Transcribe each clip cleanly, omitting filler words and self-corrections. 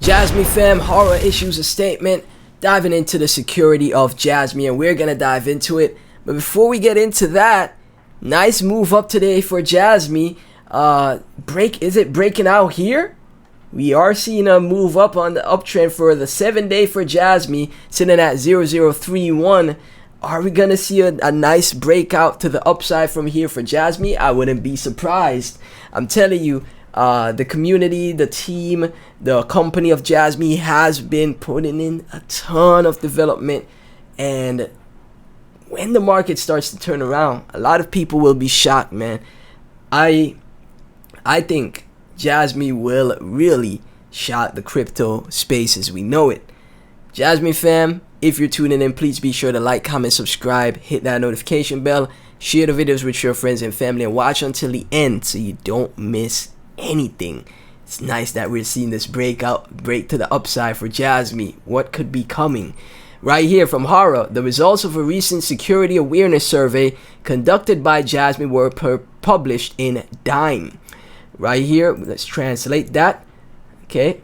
Jasmy fam, horror issues a statement, diving into the security of Jasmy, and we're gonna dive into it. But before we get into that, nice move up today for Jasmy. Is it breaking out here? We are seeing a move up on the uptrend for the 7-day for Jasmy, sitting at 0031. Are we gonna see a nice breakout to the upside from here for Jasmy? I wouldn't be surprised. I'm telling you, the community, the team, the company of Jasmy has been putting in a ton of development, and when the market starts to turn around, a lot of people will be shocked, man. I think Jasmy will really shock the crypto space as we know it. Jasmy fam, if you're tuning in, please be sure to like, comment, subscribe, hit that notification bell, share the videos with your friends and family, and watch until the end so you don't miss anything. It's nice that we're seeing this break to the upside for Jasmy. What could be coming? Right here from Horror, the results of a recent security awareness survey conducted by Jasmy were published in Dime. Right here, let's translate that. Okay.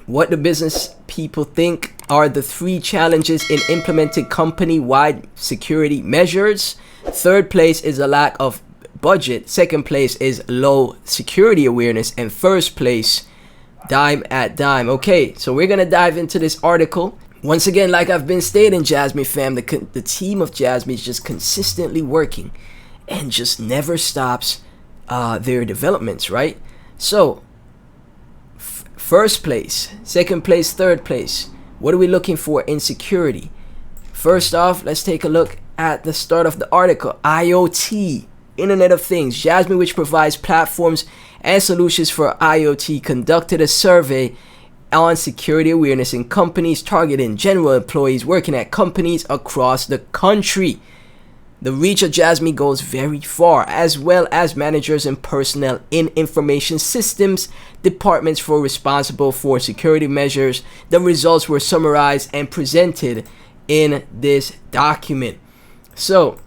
What the business people think are the 3 challenges in implementing company-wide security measures. Third place is a lack of budget. Second place is low security awareness, and first place, dime at dime. Okay, so we're gonna dive into this article. Once again, like I've been stating, Jasmy fam, the team of Jasmy is just consistently working and just never stops their developments, right? So first place, second place, third place, what are we looking for in security? First off, let's take a look at the start of the article. IoT, Internet of Things. Jasmy, which provides platforms and solutions for IoT, conducted a survey on security awareness in companies, targeting general employees working at companies across the country. The reach of Jasmy goes very far, as well as managers and personnel in information systems departments responsible for security measures. The results were summarized and presented in this document. So,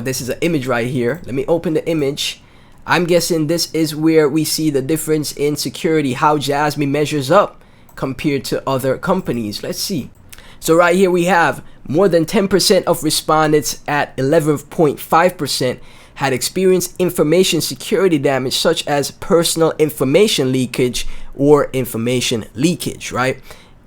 this is an image right here. Let me open the image. I'm guessing this is where we see the difference in security, how Jasmy measures up compared to other companies. Let's see. So right here we have more than 10% of respondents at 11.5% had experienced information security damage, such as personal information leakage or information leakage, right?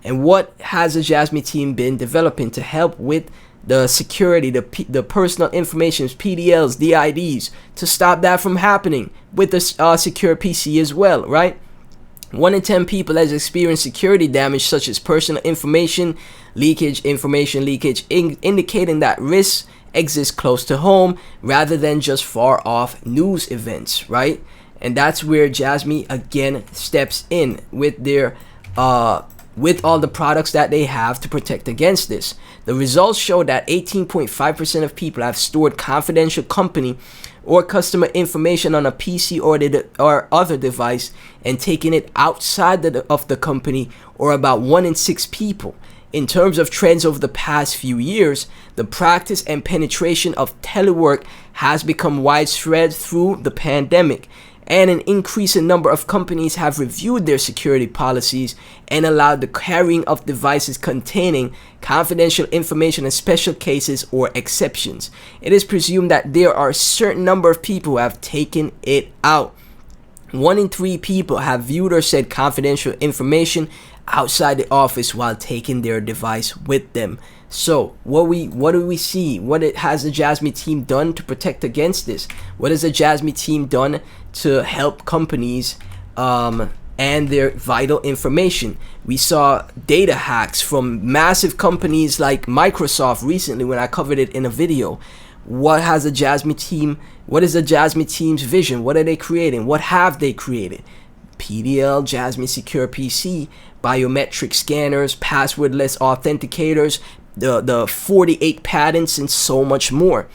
And what has the Jasmy team been developing to help with the security, the personal informations, PDLs, DIDs, to stop that from happening with the secure PC as well, right? 1 in 10 people has experienced security damage such as personal information leakage, indicating that risks exist close to home rather than just far off news events, right? And that's where Jasmy again steps in with their with all the products that they have to protect against this. The results show that 18.5% of people have stored confidential company or customer information on a PC or other device and taken it outside of the company, or about 1 in 6 people. In terms of trends over the past few years, the practice and penetration of telework has become widespread through the pandemic, and an increasing number of companies have reviewed their security policies and allowed the carrying of devices containing confidential information in special cases or exceptions. It is presumed that there are a certain number of people who have taken it out. 1 in 3 people have viewed or said confidential information outside the office while taking their device with them. So what do we see? What has the Jasmy team done to protect against this? What has the Jasmy team done to help companies and their vital information? We saw data hacks from massive companies like Microsoft recently when I covered it in a video. What has the Jasmy team? What is the Jasmy team's vision? What are they creating? What have they created? PDL, Jasmy Secure PC, biometric scanners, passwordless authenticators, the 48 patents, and so much more.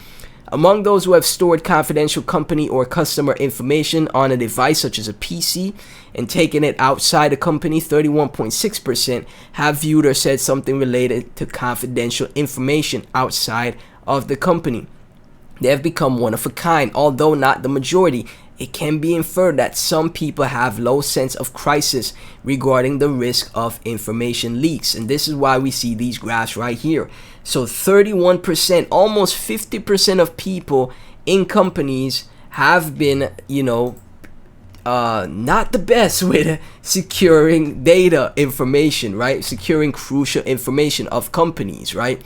Among those who have stored confidential company or customer information on a device such as a PC and taken it outside the company, 31.6% have viewed or said something related to confidential information outside of the company. They have become one of a kind, although not the majority, it can be inferred that some people have low sense of crisis regarding the risk of information leaks. And this is why we see these graphs right here. So 31%, almost 50% of people in companies have been, not the best with securing data information, right? Securing crucial information of companies, right?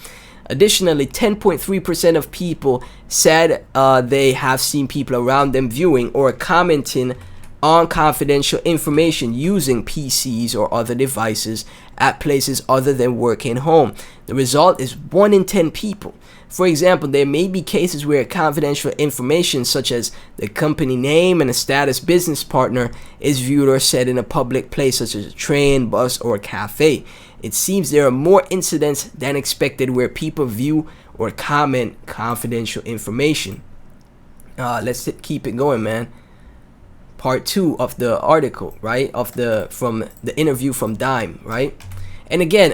Additionally, 10.3% of people said they have seen people around them viewing or commenting on confidential information using PCs or other devices at places other than work and home. The result is 1 in 10 people. For example, there may be cases where confidential information such as the company name and a status business partner is viewed or said in a public place such as a train, bus, or cafe. It seems there are more incidents than expected where people view or comment confidential information. Let's keep it going, man. Part 2 of the article, right? From the interview from Dime, right? And again,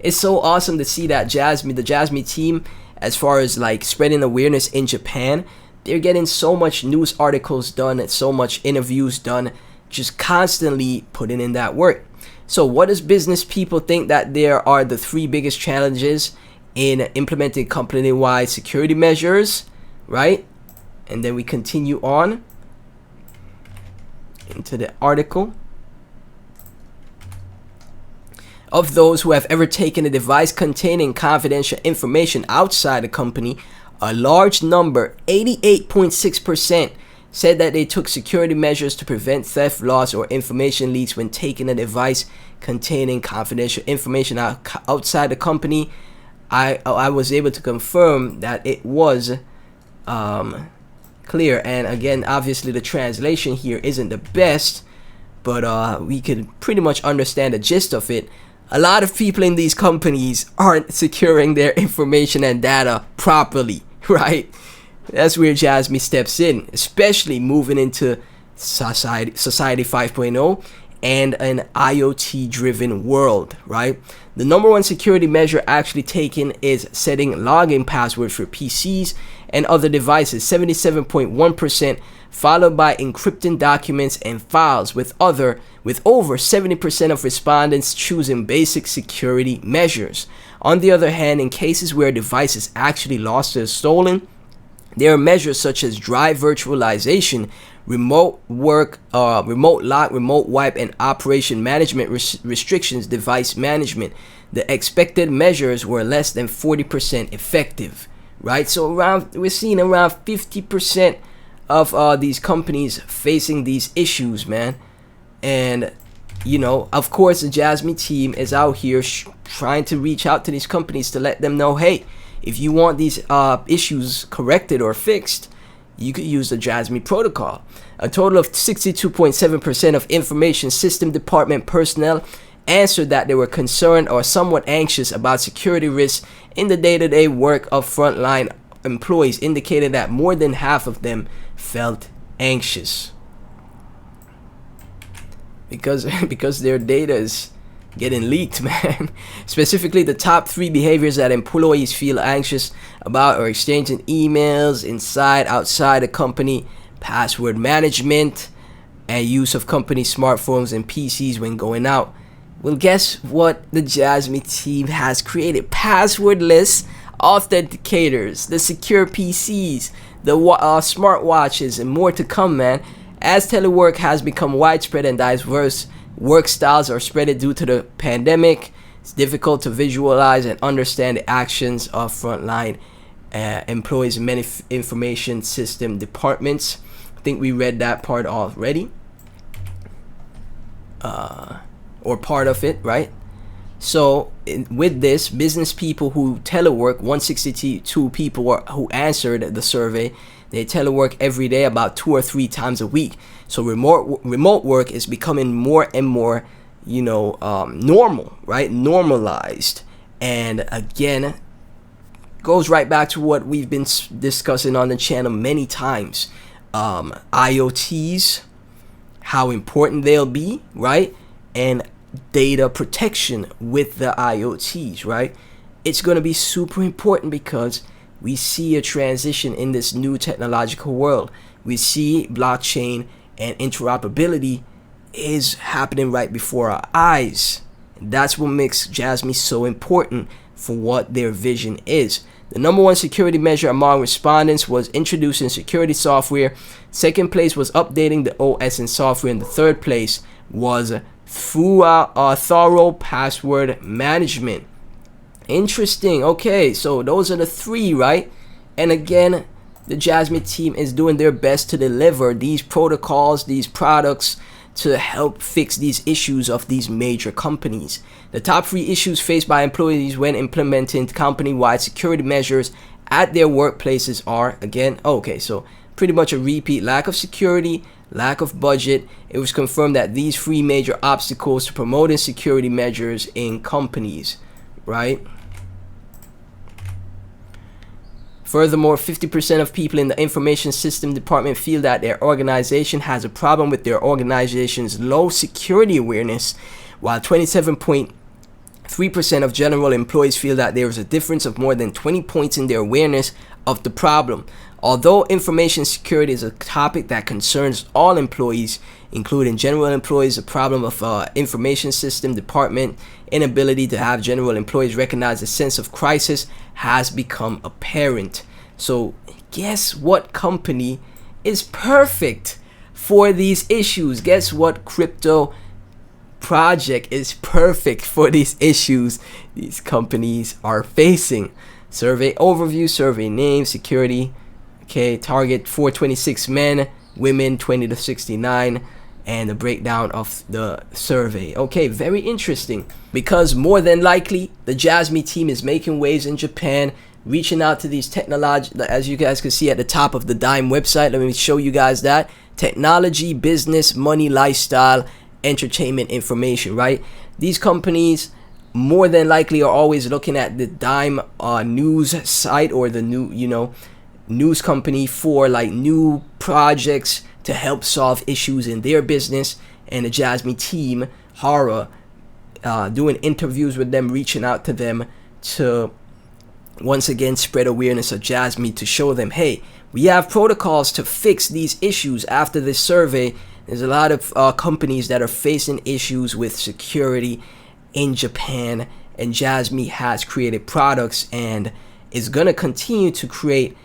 it's so awesome to see that the Jasmy team, as far as like spreading awareness in Japan, they're getting so much news articles done and so much interviews done, just constantly putting in that work. So what does business people think that there are the 3 biggest challenges in implementing company-wide security measures, right? And then we continue on into the article. Of those who have ever taken a device containing confidential information outside the company, a large number, 88.6%, said that they took security measures to prevent theft, loss, or information leaks when taking a device containing confidential information outside the company. I was able to confirm that it was clear. And again, obviously the translation here isn't the best, but we could pretty much understand the gist of it. A lot of people in these companies aren't securing their information and data properly, right? That's where Jasmy steps in, especially moving into society 5.0 and an IoT driven world, right? The number 1 security measure actually taken is setting login passwords for PCs and other devices, 77.1%, followed by encrypting documents and files, with over 70% of respondents choosing basic security measures. On the other hand, in cases where a device is actually lost or stolen, there are measures such as drive virtualization, remote work, remote lock, remote wipe, and operation management restrictions, device management. The expected measures were less than 40% effective, right? So we're seeing around 50% of these companies facing these issues, man. And of course, the Jasmy team is out here trying to reach out to these companies to let them know, hey, if you want these issues corrected or fixed, you could use the Jasmy protocol. A total of 62.7% of information system department personnel answered that they were concerned or somewhat anxious about security risks in the day-to-day work of frontline employees, indicated that more than half of them felt anxious because their data is getting leaked, man. Specifically, the top 3 behaviors that employees feel anxious about are exchanging emails outside the company, password management, and use of company smartphones and PCs when going out. Well, guess what the Jasmy team has created? Passwordless authenticators, the secure PCs, the smartwatches, and more to come, man. As telework has become widespread and diverse work styles are spread due to the pandemic, it's difficult to visualize and understand the actions of frontline employees in many information system departments. I think we read that part already, or part of it, right? So with this, business people who telework, 162 people who answered the survey, they telework every day about 2 or 3 times a week. So remote work is becoming more and more, normal, right? Normalized. And again, goes right back to what we've been discussing on the channel many times. IoTs, how important they'll be, right? And data protection with the IoTs, right? It's going to be super important because we see a transition in this new technological world. we see blockchain and interoperability is happening right before our eyes. And that's what makes Jasmy so important for what their vision is. The number one security measure among respondents was introducing security software. Second place was updating the OS and software. And the third place was thorough password management. Interesting. Okay, so those are the three, right? And again, the Jasmy team is doing their best to deliver these protocols, these products, to help fix these issues of these major companies. The top three issues faced by employees when implementing company-wide security measures at their workplaces are, again, okay, so pretty much a repeat: lack of security, lack of budget. It was confirmed that these three major obstacles to promoting security measures in companies, right? Furthermore, 50% of people in the information system department feel that their organization has a problem with their organization's low security awareness, while 27.3% of general employees feel that there is a difference of more than 20 points in their awareness of the problem. Although information security is a topic that concerns all employees, including general employees, the problem of information system department inability to have general employees recognize a sense of crisis has become apparent. So guess what company is perfect for these issues? Guess what crypto project is perfect for these issues these companies are facing? Survey overview, survey name, security. Okay, target 426 men, women 20 to 69, and the breakdown of the survey. Okay, very interesting, because more than likely the Jasmy team is making waves in Japan, reaching out to these technology, as you guys can see at the top of the Dime website. Let me show you guys that. Technology, business, money, lifestyle, entertainment information, right? These companies more than likely are always looking at the Dime news site, or the new, news company for like new projects to help solve issues in their business. And the Jasmy team, Hara, doing interviews with them, reaching out to them to once again spread awareness of Jasmy, to show them, hey, we have protocols to fix these issues. After this survey, there's a lot of companies that are facing issues with security in Japan, and Jasmy has created products and is going to continue to create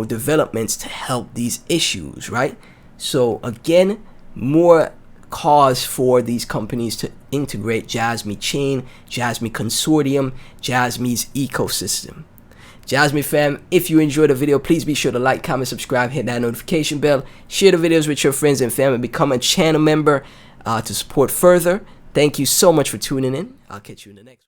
developments to help these issues, right? So again, more cause for these companies to integrate Jasmy chain, Jasmy consortium, Jasmy's ecosystem. Jasmy fam, if you enjoyed the video, please be sure to like, comment, subscribe, hit that notification bell, share the videos with your friends and family, become a channel member to support further. Thank you so much for tuning in. I'll catch you in the next one.